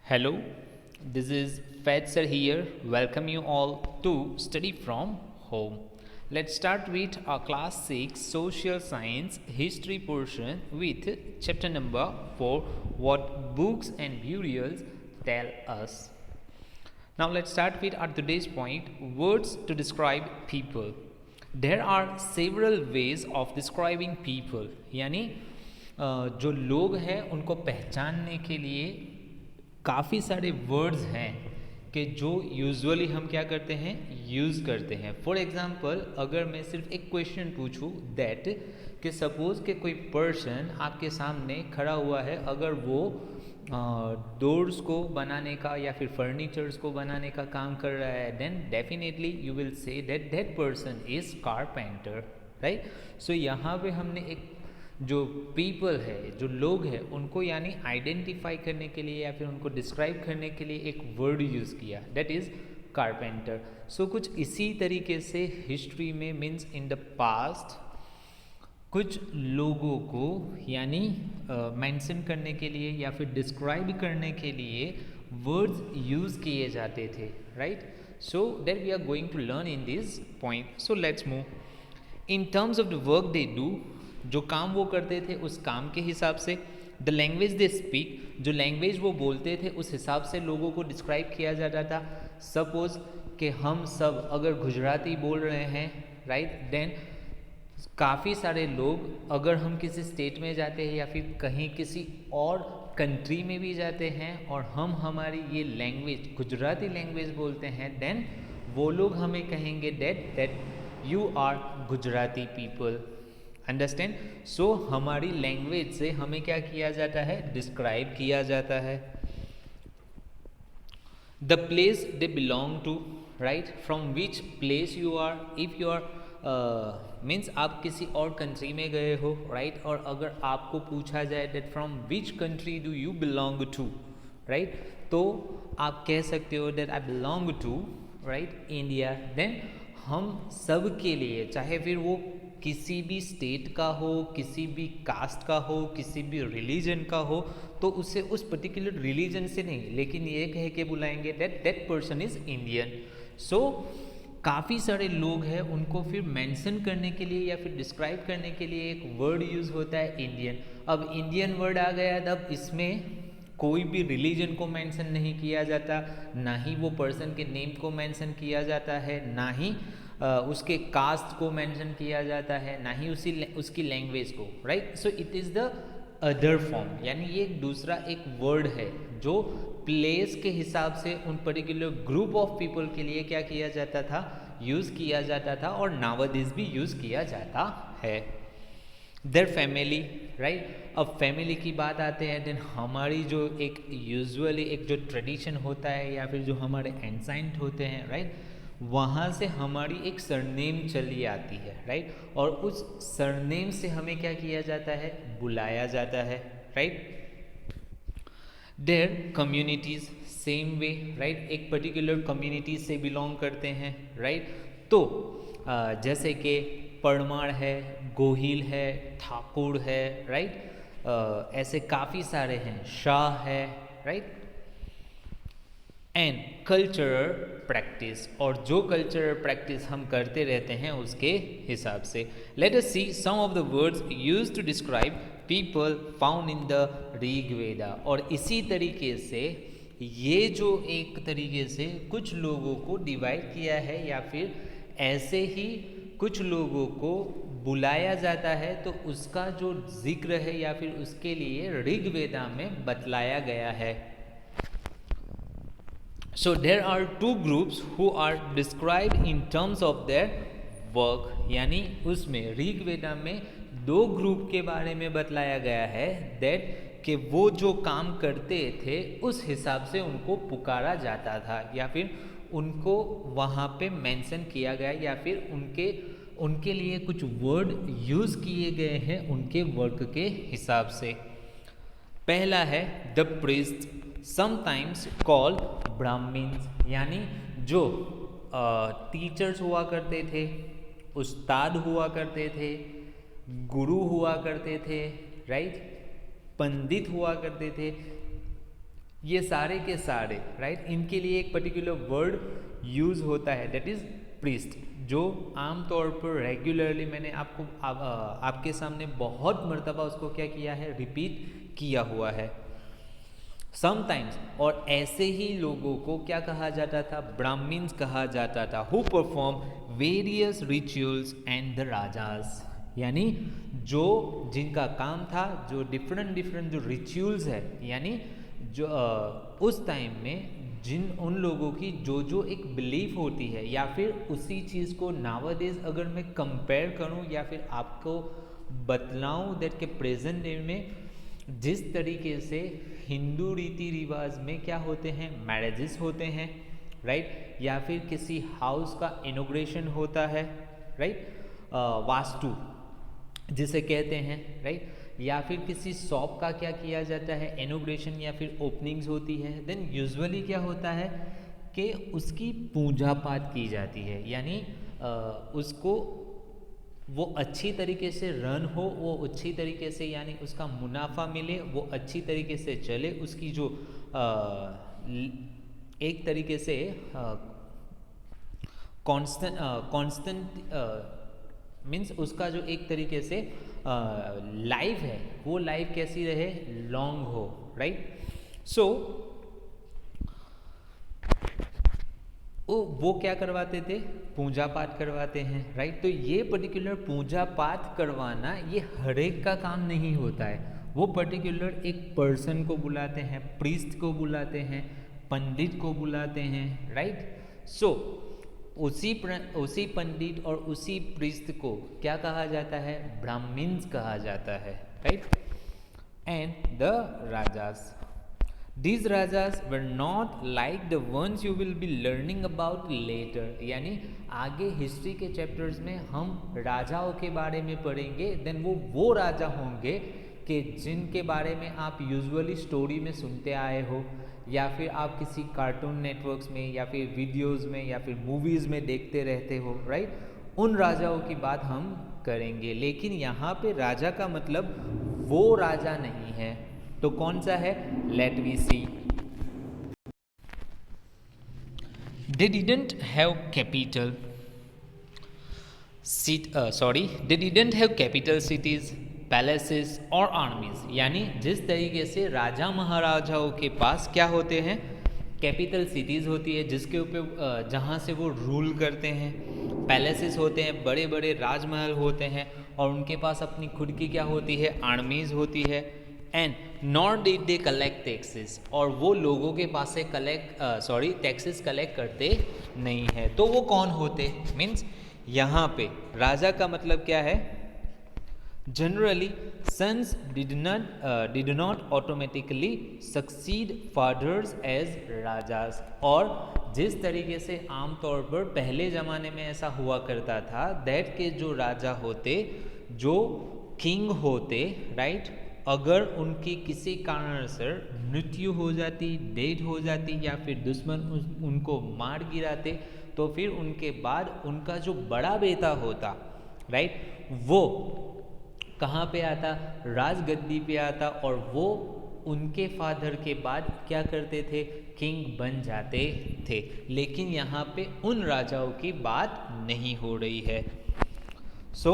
Hello, this is Fed Sir here. Welcome you all to Study from Home. Let's start with our class 6 social science history portion with chapter number 4, what books and burials tell us. Now let's start with our today's point, words to describe people. There are several ways of describing people. यानी जो लोग हैं उनको पहचानने के लिए काफ़ी सारे वर्ड्स हैं कि जो यूजुअली हम क्या करते हैं, यूज़ करते हैं. फॉर एग्जांपल, अगर मैं सिर्फ एक क्वेश्चन पूछूं दैट कि सपोज़ कि कोई पर्सन आपके सामने खड़ा हुआ है, अगर वो डोर्स को बनाने का या फिर फर्नीचर्स को बनाने का काम कर रहा है, then definitely you will say that that person is carpenter, right. So यहाँ पे हमने एक जो पीपल है, जो लोग हैं, उनको यानी आइडेंटिफाई करने के लिए या फिर उनको डिस्क्राइब करने के लिए एक वर्ड यूज़ किया, दैट इज़ कारपेंटर. सो कुछ इसी तरीके से हिस्ट्री में मीन्स इन द पास्ट कुछ लोगों को यानी मेंशन करने के लिए या फिर डिस्क्राइब करने के लिए वर्ड्स यूज़ किए जाते थे, right. So that we are going to learn in this point. So let's move in terms of the work they do. जो काम वो करते थे उस काम के हिसाब से, द लैंग्वेज दे स्पीक, जो लैंग्वेज वो बोलते थे उस हिसाब से लोगों को डिस्क्राइब किया जाता था. सपोज कि हम सब अगर गुजराती बोल रहे हैं, राइट, देन काफ़ी सारे लोग, अगर हम किसी स्टेट में जाते हैं या फिर कहीं किसी और कंट्री में भी जाते हैं और हम हमारी ये लैंग्वेज गुजराती लैंग्वेज बोलते हैं, देन वो लोग हमें कहेंगे that you are Gujarati people. Understand. So हमारी लैंग्वेज से हमें क्या किया जाता है, डिस्क्राइब किया जाता है. The place they belong to, right, from which place you are. If you are means आप किसी और कंट्री में गए हो, राइट, और अगर आपको पूछा जाए that from which country do you belong to, right, तो आप कह सकते हो that I belong to, right, India. Then हम सब के लिए, चाहे फिर वो किसी भी स्टेट का हो, किसी भी कास्ट का हो, किसी भी रिलीजन का हो, तो उससे उस पर्टिकुलर रिलीजन से नहीं, लेकिन ये कह के बुलाएंगे that that person is Indian. So काफ़ी सारे लोग हैं, उनको फिर मेंशन करने के लिए या फिर डिस्क्राइब करने के लिए एक वर्ड यूज़ होता है इंडियन. अब इंडियन वर्ड आ गया, तब इसमें कोई भी रिलीजन को मेंशन नहीं किया जाता, ना ही वो पर्सन के नेम को मेंशन किया जाता है, ना ही उसके कास्ट को मेंशन किया जाता है, ना ही उसकी लैंग्वेज को, right. So it is the other form, यानी ये एक दूसरा एक वर्ड है जो प्लेस के हिसाब से उन पर्टिकुलर ग्रुप ऑफ पीपल के लिए क्या किया जाता था, यूज़ किया जाता था, और नावडेज भी यूज़ किया जाता है. Their family, right. अब फैमिली की बात आते हैं, देन हमारी जो एक यूजुअली एक जो ट्रेडिशन होता है या फिर जो हमारे एंसेंट होते हैं, राइट, वहाँ से हमारी एक सरनेम चली आती है, राइट, और उस सरनेम से हमें क्या किया जाता है, बुलाया जाता है, right. Their communities same way, right, एक पर्टिकुलर कम्युनिटी से बिलोंग करते हैं, राइट. तो जैसे कि परमार है, गोहिल है, ठाकुर है, राइट, ऐसे काफ़ी सारे हैं, शाह है, राइट. एंड कल्चरल प्रैक्टिस, और जो कल्चरल प्रैक्टिस हम करते रहते हैं उसके हिसाब से. Let us see some of the words used to describe people found in the Rigveda. और इसी तरीके से ये जो एक तरीके से कुछ लोगों को डिवाइड किया है या फिर ऐसे ही कुछ लोगों को बुलाया जाता है, तो उसका जो जिक्र है या फिर उसके लिए ऋग्वेदा में बतलाया गया है. So there are two groups who are described in terms of their work. यानी उसमें ऋग्वेदा में दो ग्रुप के बारे में बतलाया गया है दैट कि वो जो काम करते थे उस हिसाब से उनको पुकारा जाता था या फिर उनको वहाँ पे मेंशन किया गया या फिर उनके लिए कुछ वर्ड यूज़ किए गए हैं उनके वर्क के हिसाब से. पहला है the priest, sometimes called Brahmans, यानी जो टीचर्स हुआ करते थे, उस्ताद हुआ करते थे, गुरु हुआ करते थे, राइट, पंडित हुआ करते थे, ये सारे के सारे, राइट, इनके लिए एक पर्टिकुलर वर्ड यूज होता है, दैट इज प्रीस्ट, जो आमतौर पर रेगुलरली मैंने आपके सामने बहुत मर्तबा उसको क्या किया है, रिपीट किया हुआ है। समटाइम्स, और ऐसे ही लोगों को क्या कहा जाता था, ब्राह्मण्स कहा जाता था, who perform various rituals and the rajas, यानी जो जिनका काम था, जो डिफरेंट जो रिचुअल्स है, यानी जो उस टाइम में उन लोगों की जो एक बिलीफ होती है, या फिर उसी चीज़ को नावडेज अगर मैं कंपेयर करूं या फिर आपको बतलाऊं दैट के प्रेजेंट डे में जिस तरीके से हिंदू रीति रिवाज में क्या होते हैं, मैरिजेस होते हैं, राइट, या फिर किसी हाउस का इनॉग्रेशन होता है, राइट, वास्तु जिसे कहते हैं, राइट, या फिर किसी शॉप का क्या किया जाता है, इनॉग्रेशन या फिर ओपनिंग्स होती है, देन यूजुअली क्या होता है कि उसकी पूजा पाठ की जाती है, यानी उसको वो अच्छी तरीके से रन हो, वो अच्छी तरीके से, यानी उसका मुनाफा मिले, वो अच्छी तरीके से चले, उसकी जो एक तरीके से कांस्टेंट मीन्स उसका जो एक तरीके से लाइफ है, वो लाइफ कैसी रहे, लॉन्ग हो, राइट। सो वो क्या करवाते थे, पूजा पाठ करवाते हैं, राइट। तो ये पर्टिकुलर पूजा पाठ करवाना ये हर एक का काम नहीं होता है, वो पर्टिकुलर एक पर्सन को बुलाते हैं, प्रीस्ट को बुलाते हैं, पंडित को बुलाते हैं, राइट। सो उसी पंडित और उसी प्रीस्ट को क्या कहा जाता है, ब्राह्मण्स कहा जाता है, right. And the rajas, These rajas were not like the ones you will be learning about later, यानी आगे हिस्ट्री के चैप्टर्स में हम राजाओं के बारे में पढ़ेंगे, देन वो राजा होंगे कि जिनके बारे में आप यूजुअली स्टोरी में सुनते आए हो, या फिर आप किसी कार्टून नेटवर्क्स में या फिर वीडियोस में या फिर मूवीज़ में देखते रहते हो, राइट। उन राजाओं की बात हम करेंगे, लेकिन यहाँ पे राजा का मतलब वो राजा नहीं है, तो कौन सा है, let we see. They didn't have capital they didn't have capital cities, palaces और आर्मीज, यानी जिस तरीके से राजा महाराजाओं के पास क्या होते हैं, कैपिटल सिटीज़ होती है जिसके ऊपर जहाँ से वो रूल करते हैं, पैलेसेस होते हैं, बड़े बड़े राजमहल होते हैं, और उनके पास अपनी खुद की क्या होती है, आर्मीज होती है। And not did they collect taxes, और वो लोगों के पास से टैक्सेस कलेक्ट करते नहीं है। तो वो कौन होते, मीन्स यहाँ पे राजा का मतलब क्या है, generally sons did not automatically succeed fathers as rajas, और जिस तरीके से आमतौर पर पहले ज़माने में ऐसा हुआ करता था, दैट के जो राजा होते, जो किंग होते, राइट, अगर उनकी किसी कारण से मृत्यु हो जाती, डेथ हो जाती, या फिर दुश्मन उनको मार गिराते, तो फिर उनके बाद उनका जो बड़ा बेटा होता, राइट, वो कहाँ पे आता, राजगद्दी पे आता, और वो उनके फादर के बाद क्या करते थे, किंग बन जाते थे। लेकिन यहाँ पे उन राजाओं की बात नहीं हो रही है। सो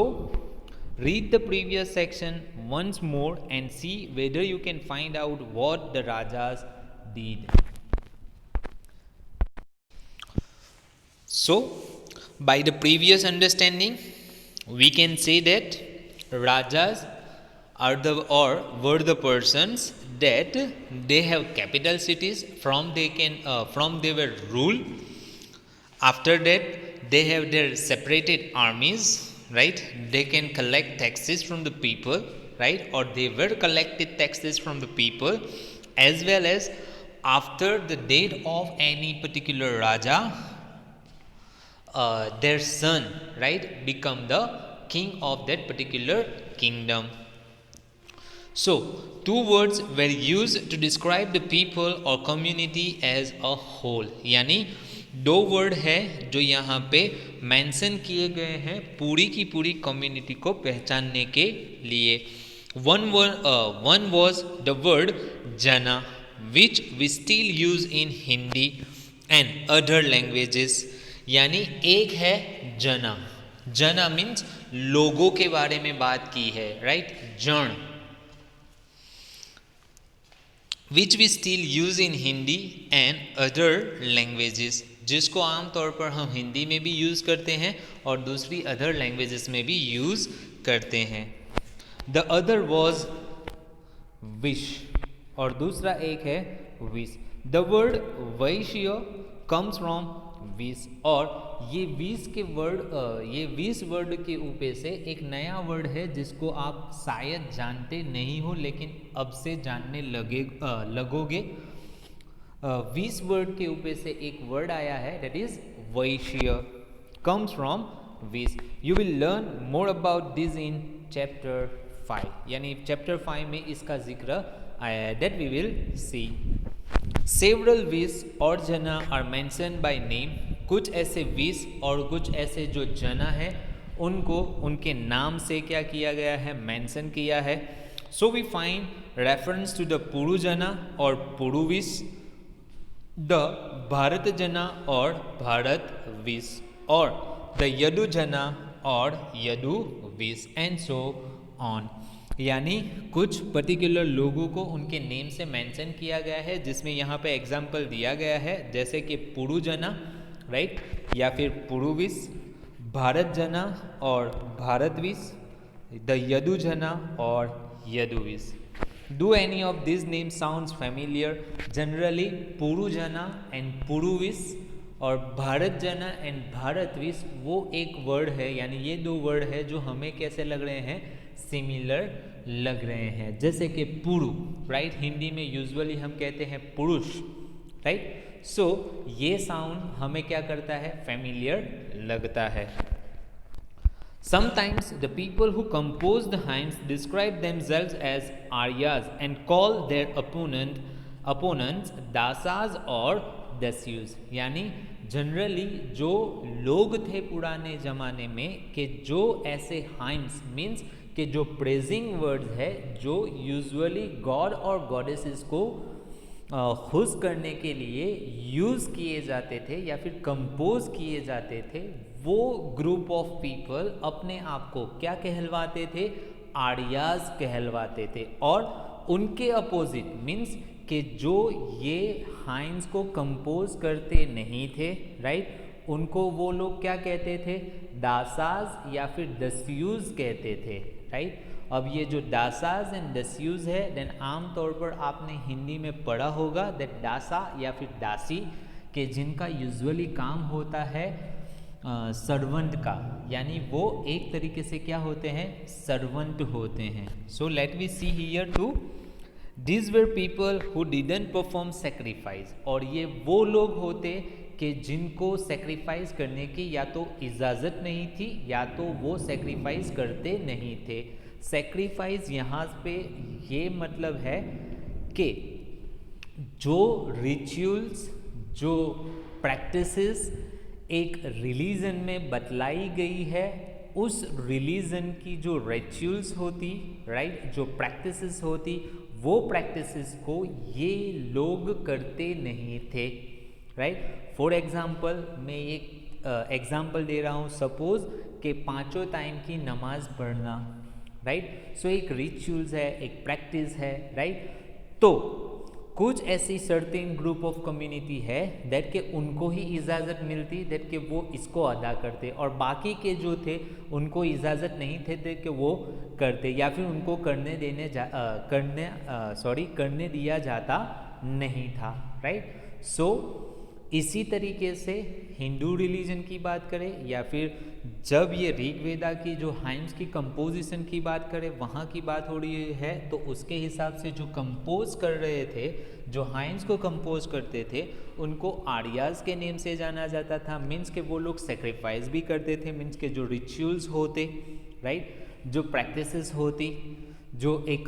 read the previous section once more and see whether you can find out what the rajas did. So by the previous understanding we can say that rajas were the persons that they have capital cities from they were rule. After that they have their separated armies, right, they can collect taxes from the people, right, or they were collected taxes from the people, as well as after the death of any particular raja, their son, right, become the king of that particular kingdom. So two words were used to describe the people or community as a whole, यानी दो word है जो यहाँ पे mention किए गए हैं पूरी की पूरी कम्युनिटी को पहचानने के लिए। One was the word jana, which we still use in Hindi and other languages. यानी एक है जना, जना मीन्स लोगों के बारे में बात की है, right, jan, which we still use in Hindi and other languages, जिसको आमतौर पर हम हिंदी में भी यूज़ करते हैं और दूसरी अदर लैंग्वेजेस में भी यूज़ करते हैं। द अदर वॉज विश और दूसरा एक है wish. The word Vysya comes from wish और ये विश वर्ड के ऊपर से एक नया वर्ड है जिसको आप शायद जानते नहीं हो लेकिन अब से जानने लगोगे। विश वर्ड के ऊपर से एक वर्ड आया है that is vaishya, comes from vish. You will learn more about this in chapter 5, यानी चैप्टर 5 में इसका जिक्र आया है, that we will see. Several vish और jana are mention by name, कुछ ऐसे विश और कुछ ऐसे जो जना है उनको उनके नाम से क्या किया गया है, मेंशन किया है। So we find reference to the Puru jana और पुरु विश, द भारत जना और भारत विश, और द यदु जना और Yadu vish, and so on. यानी कुछ पर्टिकुलर लोगों को उनके नेम से मेंशन किया गया है, जिसमें यहाँ पे एग्जाम्पल दिया गया है जैसे कि पुरु जना, राइट, या फिर पुरु विश, भारत जना और भारत विश, द यदु जना और Yadu wish. Do any of these names sounds familiar? Generally, पुरु जना एंड पुरु विश और भारत जना एंड भारत विश वो एक वर्ड है, यानी ये दो वर्ड है जो हमें कैसे लग रहे हैं, सिमिलर लग रहे हैं। जैसे कि पुरु, राइट, हिंदी में यूजुअली हम कहते हैं पुरुष, राइट, सो ये साउंड हमें क्या करता है, फैमिलियर लगता है। Sometimes the people who compose the hymns describe themselves as Aryas and call their opponents Dasas और Dasyus। यानी जनरली जो लोग थे पुराने ज़माने में कि जो ऐसे हाइम्स मीन्स कि जो प्रेजिंग वर्ड्स है जो यूजुअली गॉड और गॉडेसेस को खुश करने के लिए यूज़ किए जाते थे या फिर कंपोज किए जाते थे, वो ग्रुप ऑफ पीपल अपने आप को क्या कहलवाते थे, आर्याज कहलवाते थे। और उनके अपोजिट मीन्स कि जो ये हाइम्स को कंपोज करते नहीं थे, राइट, उनको वो लोग क्या कहते थे, दासाज या फिर दस्यूज कहते थे, राइट। अब ये जो दासाज एंड दस्यूज है, देन आमतौर पर आपने हिंदी में पढ़ा होगा दैट दासा या फिर दासी के जिनका यूजुअली काम होता है सर्वेंट का, यानी वो एक तरीके से क्या होते हैं, सर्वेंट होते हैं। So let we see here to this were people who didn't perform sacrifice, और ये वो लोग होते कि जिनको सेक्रीफाइस करने की या तो इजाज़त नहीं थी या तो वो सेक्रीफाइस करते नहीं थे। सेक्रीफाइस यहाँ पे ये मतलब है कि जो रिचुअल्स, जो प्रैक्टिसेस एक रिलीजन में बतलाई गई है, उस रिलीजन की जो रिचुअल्स होती, राइट, जो प्रैक्टिसेस होती, वो प्रैक्टिसेस को ये लोग करते नहीं थे, राइट। फॉर एग्जाम्पल मैं एक एग्जाम्पल दे रहा हूँ, सपोज कि पाँचों टाइम की नमाज पढ़ना, राइट, सो एक रिचुअल्स है, एक प्रैक्टिस है, राइट। तो कुछ ऐसी सर्टेन ग्रुप ऑफ कम्युनिटी है दैट के उनको ही इजाज़त मिलती दैट के वो इसको अदा करते, और बाकी के जो थे उनको इजाज़त नहीं थे दैट के वो करते, या फिर उनको करने दिया जाता नहीं था, राइट। सो इसी तरीके से हिंदू रिलीजन की बात करें या फिर जब ये ऋग्वेदा की जो हाइम्स की कंपोजिशन की बात करें वहाँ की बात हो रही है, तो उसके हिसाब से जो कंपोज कर रहे थे, जो हाइम्स को कंपोज करते थे, उनको आर्याज के नेम से जाना जाता था। मीन्स के वो लोग सेक्रीफाइस भी करते थे, मीन्स के जो रिचुअल्स होते, राइट, जो प्रैक्टिसेस होती, जो एक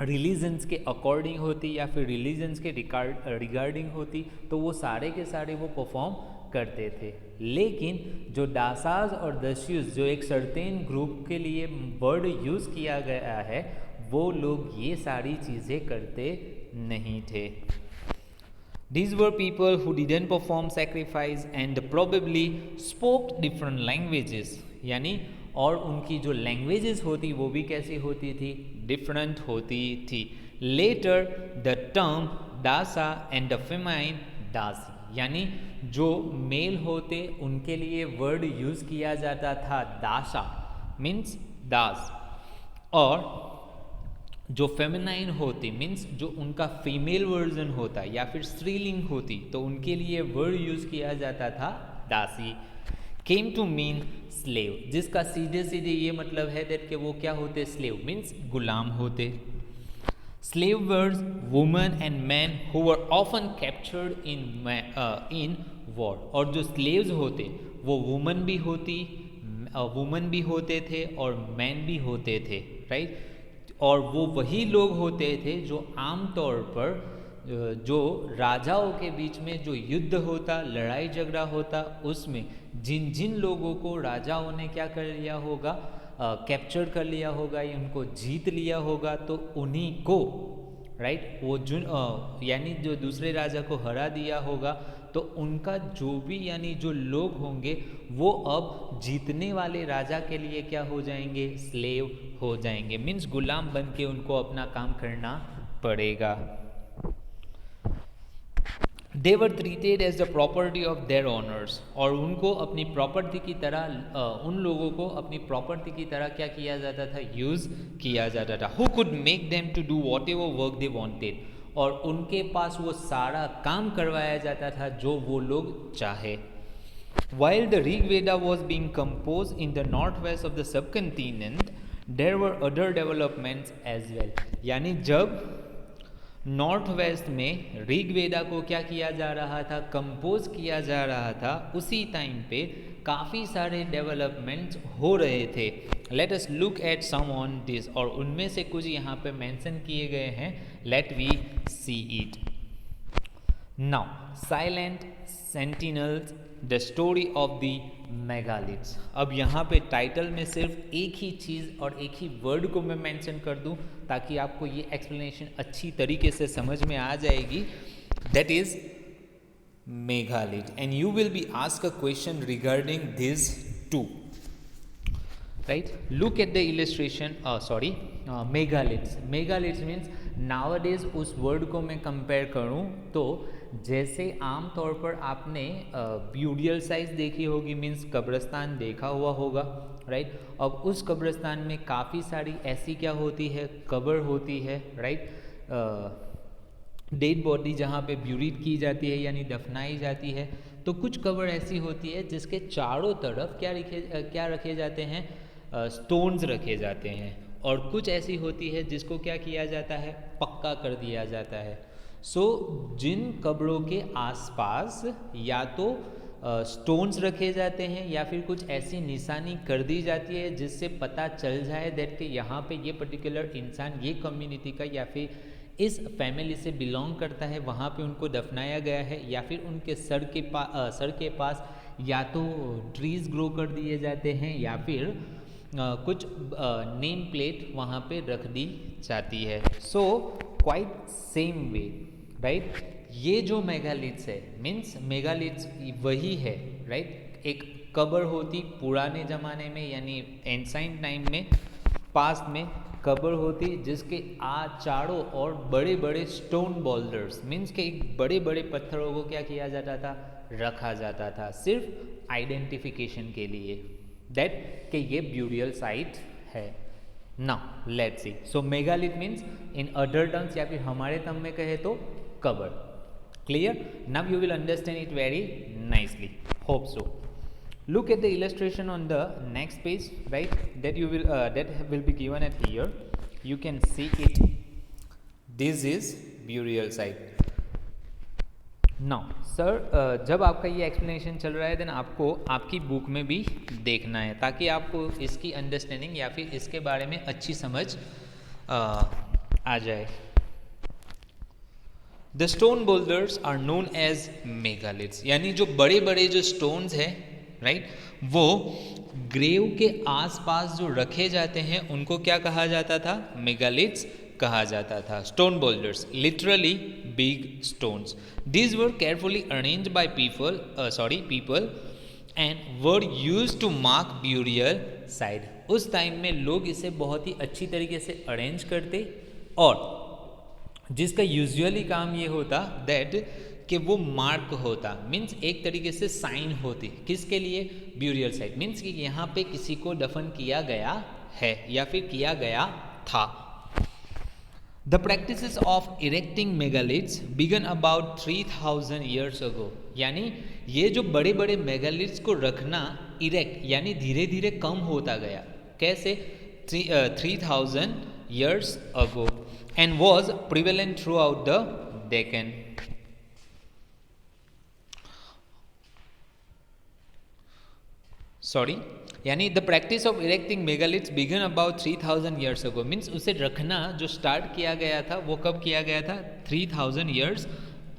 रिलीजन्स के अकॉर्डिंग होती या फिर रिलीजन्स के रिगार्डिंग होती, तो वो सारे के सारे वो परफॉर्म करते थे। लेकिन जो दासाज और दस्यूज जो एक सर्टेन ग्रुप के लिए वर्ड यूज़ किया गया है, वो लोग ये सारी चीज़ें करते नहीं थे। These were people who didn't perform sacrifice and probably spoke different languages, यानी और उनकी जो लैंग्वेजेस होती वो भी कैसी होती थी, डिफरेंट होती थी। लेटर द टर्म दासा एंड द फेमाइन दासी, यानी जो मेल होते उनके लिए वर्ड यूज किया जाता था दासा मीन्स दास, और जो फेमिनाइन होती मीन्स जो उनका फीमेल वर्जन होता या फिर स्त्रीलिंग होती तो उनके लिए वर्ड यूज किया जाता था दासी। केम टू मीन स्लेव, जिसका सीधे सीधे ये मतलब है दैट कि वो क्या होते, स्लेव मीन्स गुलाम होते। Slave were women and man who were often captured in war, और जो स्लेव्स होते वो वुमेन भी होते थे और मैन भी होते थे, राइट। और वो वही लोग होते थे जो आमतौर पर जो राजाओं के बीच में जो युद्ध होता, लड़ाई झगड़ा होता, उसमें जिन जिन लोगों को राजाओं ने क्या कर लिया होगा, कैप्चर कर लिया होगा या उनको जीत लिया होगा, तो उन्हीं को, राइट, वो यानी जो दूसरे राजा को हरा दिया होगा तो उनका जो भी यानी जो लोग होंगे वो अब जीतने वाले राजा के लिए क्या हो जाएंगे, स्लेव हो जाएंगे, मीन्स गुलाम बन के उनको अपना काम करना पड़ेगा। They were treated as the property of their owners, और उनको अपनी प्रॉपर्टी की तरह उन लोगों को अपनी प्रॉपर्टी की तरह क्या किया जाता था, यूज किया जाता था। Who could make them to do whatever work they wanted, और उनके पास वो सारा काम करवाया जाता था जो वो लोग चाहे। While the Rig Veda was being composed in the northwest of the subcontinent, there were other developments as well. यानी जब नॉर्थ वेस्ट में ऋग वेदा को क्या किया जा रहा था, कंपोज किया जा रहा था, उसी टाइम पे काफ़ी सारे डेवलपमेंट्स हो रहे थे। Let us look at some on this, और उनमें से कुछ यहाँ पे मेंशन किए गए हैं, let we see it now. Silent sentinels, the story of the megaliths. अब यहाँ पे टाइटल में सिर्फ एक ही चीज़ और एक ही वर्ड को मैं मेंशन कर दूँ ताकि आपको ये एक्सप्लेनेशन अच्छी तरीके से समझ में आ जाएगी, that is megalith, and you will be ask a question regarding this too, right. Look at the illustration, sorry, megaliths. Megaliths means nowadays उस वर्ड को मैं कंपेयर करूं तो जैसे आम तौर पर आपने ब्यूरियल साइज देखी होगी, मीन्स कब्रिस्तान देखा हुआ होगा, राइट। अब उस कब्रिस्तान में काफ़ी सारी ऐसी क्या होती है, कब्र होती है, राइट, डेड बॉडी जहाँ पे ब्यूरिड की जाती है यानी दफनाई जाती है। तो कुछ कब्र ऐसी होती है जिसके चारों तरफ क्या रखे जाते हैं, स्टोन्स रखे जाते हैं, और कुछ ऐसी होती है जिसको क्या किया जाता है, पक्का कर दिया जाता है। सो जिन कब्रों के आसपास या तो स्टोन्स रखे जाते हैं या फिर कुछ ऐसी निशानी कर दी जाती है जिससे पता चल जाए दैट कि यहाँ पे ये पर्टिकुलर इंसान ये कम्युनिटी का या फिर इस फैमिली से बिलोंग करता है, वहाँ पे उनको दफनाया गया है, या फिर उनके सर के पास या तो ट्रीज ग्रो कर दिए जाते हैं या फिर कुछ नेम प्लेट वहाँ पे रख दी जाती है। So quite same way, right. ये जो मेगालिथ्स है मीन्स मेगालिथ्स वही है, राइट। एक कब्र होती पुराने ज़माने में यानी एंसाइंट टाइम में, पास्ट में कब्र होती जिसके चारों और बड़े बड़े स्टोन बोल्डर्स मीन्स के एक बड़े बड़े पत्थरों को क्या किया जाता था, रखा जाता था, सिर्फ आइडेंटिफिकेशन के लिए, दैट कि ये ब्यूरियल साइट है। Now let's see, so megalith means in other terms या फिर हमारे टर्म में कहे तो कब्र। Clear? Now you will understand it very nicely, hope so. Look at the illustration on the next page, right, that will be given at here. You can see it. This is burial site. Now sir, जब आपका ये explanation चल रहा है then आपको आपकी book में भी देखना है ताकि आपको इसकी अंडरस्टैंडिंग या फिर इसके बारे में अच्छी समझ आ जाए। The stone boulders are known as megaliths, यानी जो बड़े बड़े जो stones हैं, राइट, वो ग्रेव के आसपास जो रखे जाते हैं उनको क्या कहा जाता था, मेगालिथ्स कहा जाता था. Stone boulders, literally big stones. These were carefully arranged by people and were used to mark burial site. उस टाइम में लोग इसे बहुत ही अच्छी तरीके से अरेंज करते और जिसका यूजुअली काम ये होता दैट कि वो मार्क होता, मीन्स एक तरीके से साइन होती. किसके लिए? ब्यूरियल साइट, मीन्स कि यहाँ पे किसी को दफन किया गया है या फिर किया गया था. The practices of erecting megaliths began about 3000 years ago. यानी ये जो बड़े बड़े मेगालिथ्स को रखना इरेक्ट यानी धीरे धीरे कम होता गया. कैसे? 3000 years ago and was prevalent throughout the Deccan. यानी the practice of erecting megaliths began about 3000 years ago, means उसे रखना जो स्टार्ट किया गया था वो कब किया गया था? 3000 ईयर्स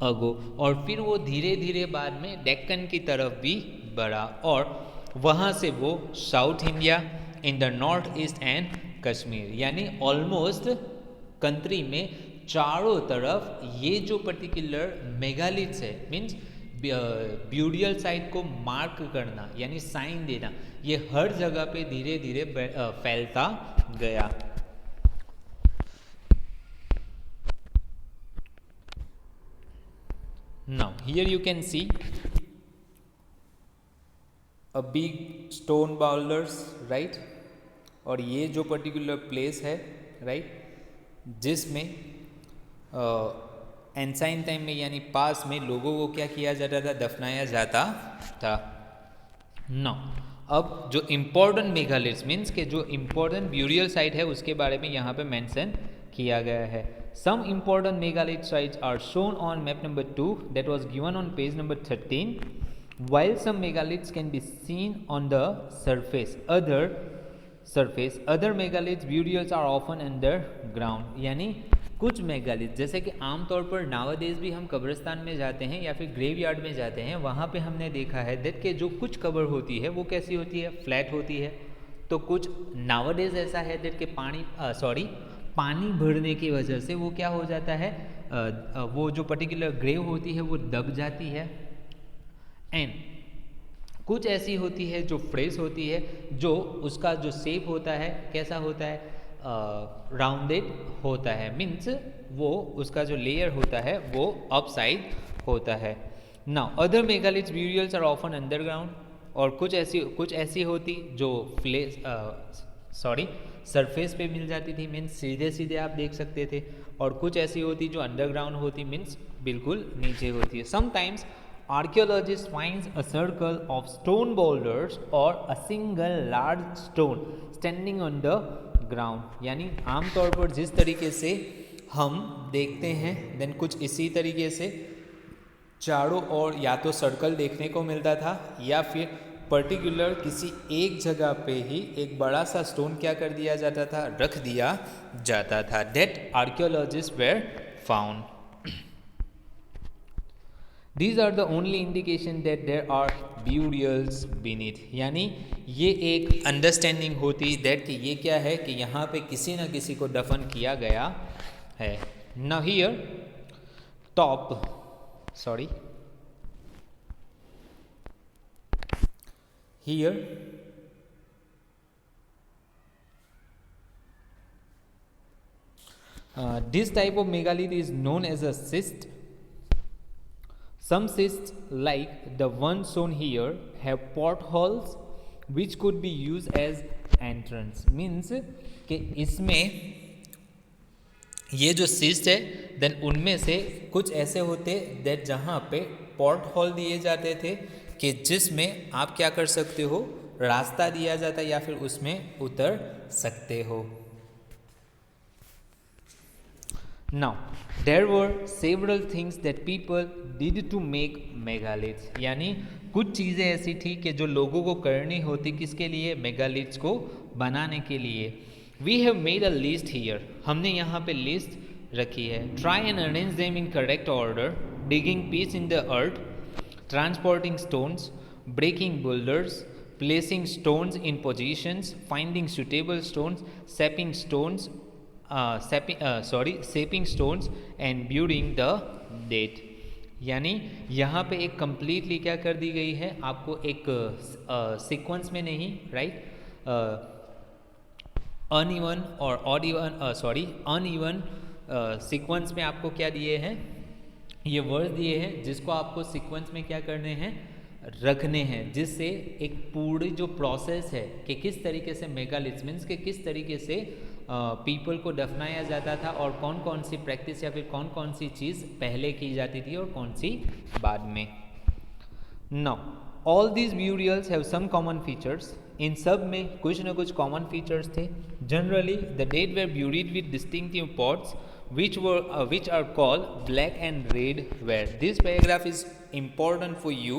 अगो. और फिर वो धीरे धीरे बाद में डेक्कन की तरफ भी बढ़ा और वहाँ से वो south India, in the north east and Kashmir, यानी ऑलमोस्ट कंट्री में चारों तरफ ये जो पर्टिकुलर मेगालिथ्स है, मीन्स ब्यूरियल साइट को मार्क करना यानी साइन देना, ये हर जगह पे धीरे धीरे फैलता गया. Now here you can see a big stone boulders, right. और ये जो पर्टिकुलर प्लेस है, राइट, जिसमें एंसाइन टाइम में यानी पास में लोगों को क्या किया जाता था? दफनाया जाता था. नाउ अब जो इम्पोर्टेंट मेगालिथ्स मीन्स के जो इम्पोर्टेंट ब्यूरियल साइट है उसके बारे में यहाँ पे मेंशन किया गया है. Some important megalith sites are shown on map number 2 that was given on page number 13. While some megaliths can be seen on the surface, other megaliths burials are often underground. यानी कुछ megalith जैसे कि आमतौर पर नावाडेज भी हम कब्रिस्तान में जाते हैं या फिर ग्रेवयार्ड में जाते हैं, वहाँ पे हमने देखा है दैट कि जो कुछ कब्र होती है वो कैसी होती है? फ्लैट होती है. तो कुछ नावाडेज ऐसा है दैट कि पानी भरने की वजह से वो क्या हो जाता है? वो जो पर्टिकुलर ग्रेव होती है वो दब जाती है. एंड कुछ ऐसी होती है जो फ्रेश होती है, जो उसका जो शेप होता है कैसा होता है? राउंडेड होता है, मीन्स वो उसका जो लेयर होता है वो अपसाइड होता है. Now other megaliths burials are often underground. और कुछ ऐसी होती जो सरफेस पे मिल जाती थी, मीन्स सीधे सीधे आप देख सकते थे. और कुछ ऐसी होती जो अंडरग्राउंड होती, मीन्स बिल्कुल नीचे होती है. Sometimes archaeologist finds a circle of stone boulders or a single large stone standing on the ground. यानी आमतौर पर जिस तरीके से हम देखते हैं देन कुछ इसी तरीके से चारों ओर या तो सर्कल देखने को मिलता था या फिर पर्टिकुलर किसी एक जगह पे ही एक बड़ा सा स्टोन क्या कर दिया जाता था? रख दिया जाता था. That archaeologists were found. These are the only indication that there are burials beneath. यानी ये एक अंडरस्टैंडिंग होती दैट कि ये क्या है कि यहाँ पे किसी न किसी को दफन किया गया है. Now here this type of megalith is known as a schist. Some schists, like the one shown here, have portholes which could be used as entrance. Means कि इसमें ये जो शिस्ट है देन उनमें से कुछ ऐसे होते दैट जहाँ पे पोर्ट होल दिए जाते थे कि जिसमें आप क्या कर सकते हो? रास्ता दिया जाता या फिर उसमें उतर सकते हो. Now, there were several things that people did to make megaliths. यानी कुछ चीज़ें ऐसी थी कि जो लोगों को करनी होती किसके लिए? मेगालिथ्स को बनाने के लिए. We have made a list here. हमने यहाँ पे लिस्ट रखी है. Try and arrange them in correct order. Digging piece in the earth, transporting stones, breaking boulders, placing stones in positions, finding suitable stones, shaping stones, shaping stones and burying the dead. यानी यहाँ पे एक completely क्या कर दी गई है, आपको एक सीक्वेंस में नहीं, राइट, अनइवन और ऑड इवन, अनइवन सीक्वेंस में आपको क्या दिए हैं, ये वर्ड दिए हैं जिसको आपको सीक्वेंस में क्या करने हैं, रखने हैं, जिससे एक पूरी जो प्रोसेस है कि किस तरीके से मेगालिथ्स मीन्स के किस तरीके से पीपल को दफनाया जाता था और कौन कौन सी प्रैक्टिस या फिर कौन कौन सी चीज़ पहले की जाती थी और कौन सी बाद में। Now all these burials have some common features, इन सब में कुछ ना कुछ कॉमन फीचर्स थे। Generally the dead were buried with distinctive pots which are called black and red ware. This paragraph is important for you.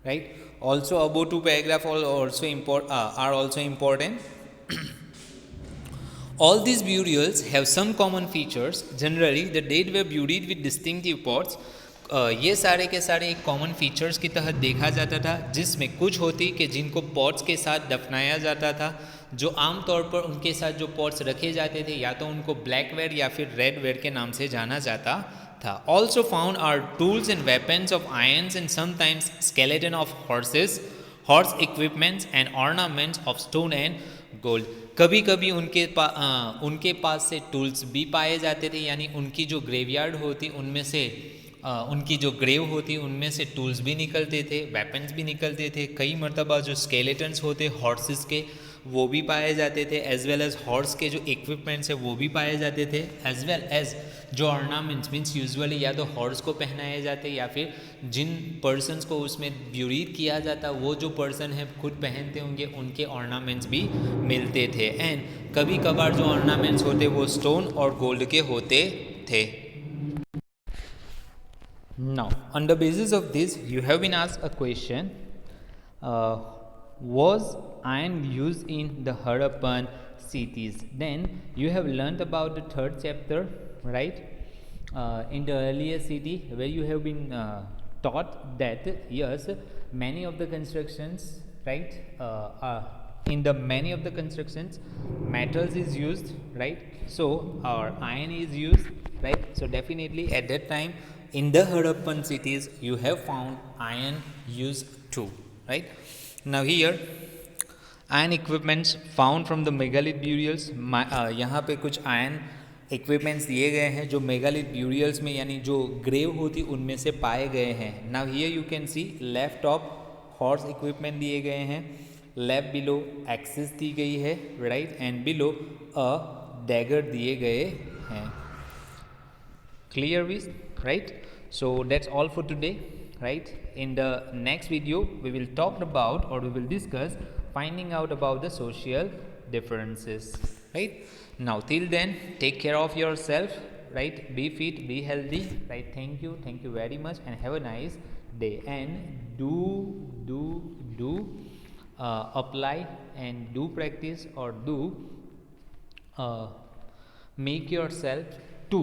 Right, also above two paragraph are also important. All these burials have some common features. Generally the dead were buried with distinctive pots. ये सारे के सारे एक common features की तहत देखा जाता था, जिसमें कुछ होती कि जिनको पॉट्स के साथ दफनाया जाता था, जो आमतौर पर उनके साथ जो पॉट्स रखे जाते थे या तो उनको ब्लैक वेयर या फिर रेड वेयर के नाम से जाना जाता था। Also found are tools and weapons of irons and sometimes skeleton of horses, horse equipments and ornaments of stone and gold. कभी कभी उनके पास से टूल्स भी पाए जाते थे, यानी उनकी जो ग्रेवयार्ड होती उनमें से उनकी जो ग्रेव होती उनमें से टूल्स भी निकलते थे, वेपन्स भी निकलते थे। कई मरतबा जो स्केलेटन्स होते हॉर्सेस के वो भी पाए जाते थे, एज वेल एज हॉर्स के जो इक्विपमेंट्स है वो भी पाए जाते थे, एज वेल एज जो ऑर्नामेंट्स मीन्स यूजुअली या तो हॉर्स को पहनाए जाते या फिर जिन पर्सनस को उसमें ब्यूरीड किया जाता वो जो पर्सन है खुद पहनते होंगे, उनके ऑर्नामेंट्स भी मिलते थे। एंड कभी कभार जो ऑर्नामेंट्स होते वो स्टोन और गोल्ड के होते थे। Now, on the basis of this, you have been asked a question: was iron used in the Harappan cities? Then you have learnt about the third chapter, right? In the earlier city, where you have been taught that yes, many of the constructions, right? In the many of the constructions, metals is used, right? So our iron is used, right? So definitely at that time, in the Harappan cities, you have found iron used too, right? Now here, iron equipments found from the megalith burials. यहाँ पे कुछ iron equipments दिए गए हैं जो megalith burials में यानी जो grave होती उनमें से पाए गए हैं। Now here you can see left top horse equipment दिए गए हैं, left below axis दी गई है, right, and below a dagger दिए गए हैं। Clear with, right? So that's all for today, right? In the next video we will talk about or we will discuss finding out about the social differences, right? Now till then, take care of yourself, right? Be fit, be healthy, right? Thank you very much and have a nice day. And do apply and do practice or do make yourself to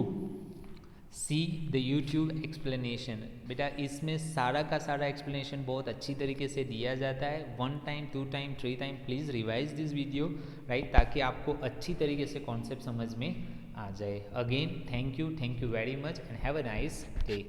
see the YouTube explanation. बेटा इसमें सारा का सारा explanation बहुत अच्छी तरीके से दिया जाता है, 1 time 2 time 3 time. Please revise this video, right, ताकि आपको अच्छी तरीके से कॉन्सेप्ट समझ में आ जाए। Again thank you very much and have a nice day.